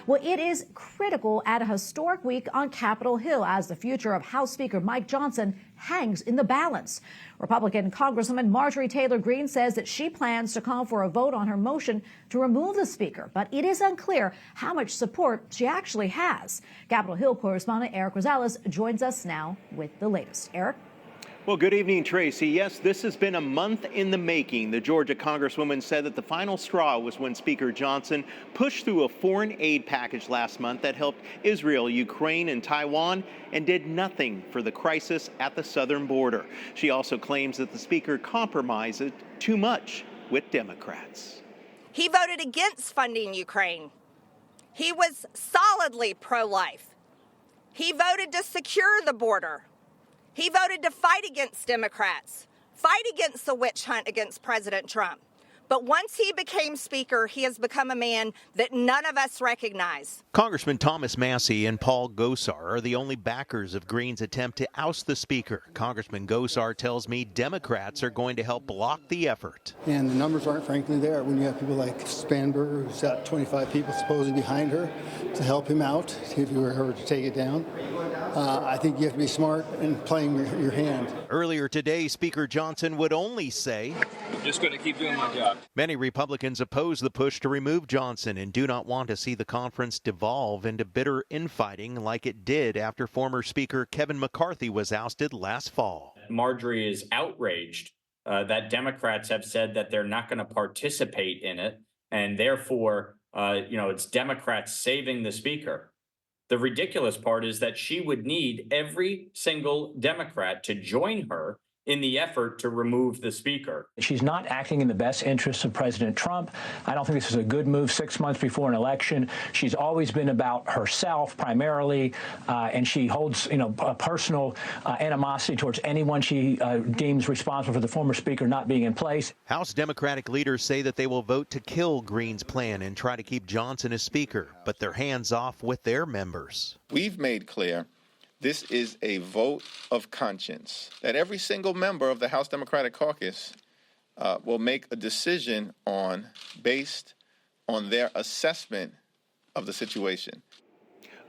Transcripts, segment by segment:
Well, it is critical at a historic week on Capitol Hill as the future of House Speaker Mike Johnson hangs in the balance. Republican Congresswoman Marjorie Taylor Greene says that she plans to call for a vote on her motion to remove the Speaker, but it is unclear how much support she actually has. Capitol Hill correspondent Erik Rosales joins us now with the latest. Erik? Well, good evening, Tracy. Yes, this has been a month in the making. The Georgia Congresswoman said that the final straw was when Speaker Johnson pushed through a foreign aid package last month that helped Israel, Ukraine, and Taiwan and did nothing for the crisis at the southern border. She also claims that the Speaker compromised too much with Democrats. He voted against funding Ukraine. He was solidly pro-life. He voted to secure the border. He voted to fight against Democrats, fight against the witch hunt against President Trump. But once he became Speaker, he has become a man that none of us recognize. Congressman Thomas Massie and Paul Gosar are the only backers of Greene's attempt to oust the Speaker. Congressman Gosar tells me Democrats are going to help block the effort. And the numbers aren't frankly there when you have people like Spanberger, who's got 25 people supposedly behind her to help him out if you were ever to take it down. I think you have to be smart in playing your hand. Earlier today, Speaker Johnson would only say, "I'm just going to keep doing my job." Many Republicans oppose the push to remove Johnson and do not want to see the conference devolve into bitter infighting like it did after former Speaker Kevin McCarthy was ousted last fall. Marjorie is outraged that Democrats have said that they're not going to participate in it, and therefore, it's Democrats saving the Speaker. The ridiculous part is that she would need every single Democrat to join her in the effort to remove the Speaker. She's not acting in the best interests of President Trump. I don't think this is a good move 6 months before an election. She's always been about herself primarily, and she holds, a personal animosity towards anyone she deems responsible for the former Speaker not being in place. House Democratic leaders say that they will vote to kill Greene's plan and try to keep Johnson as Speaker, but they're hands off with their members. We've made clear this is a vote of conscience, that every single member of the House Democratic Caucus will make a decision based on their assessment of the situation.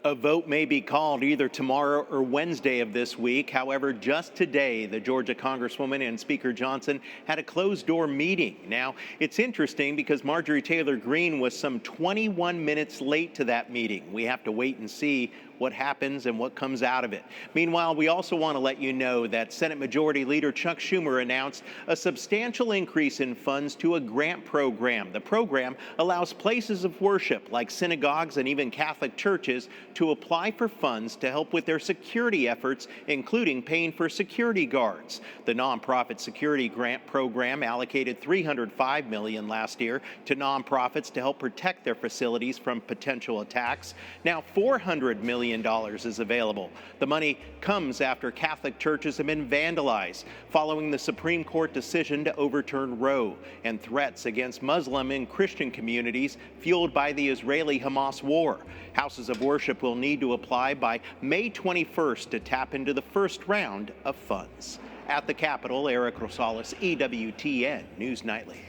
A vote may be called either tomorrow or Wednesday of this week. However, just today, the Georgia Congresswoman and Speaker Johnson had a closed-door meeting. Now, it's interesting because Marjorie Taylor Greene was some 21 minutes late to that meeting. We have to wait and see what happens and what comes out of it. Meanwhile, we also want to let you know that Senate Majority Leader Chuck Schumer announced a substantial increase in funds to a grant program. The program allows places of worship like synagogues and even Catholic churches to apply for funds to help with their security efforts, including paying for security guards. The nonprofit security grant program allocated $305 million last year to nonprofits to help protect their facilities from potential attacks. Now $400 million is available. The money comes after Catholic churches have been vandalized following the Supreme Court decision to overturn Roe and threats against Muslim and Christian communities fueled by the Israeli-Hamas war. Houses of worship will need to apply by May 21st to tap into the first round of funds. At the Capitol, Erik Rosales, EWTN News Nightly.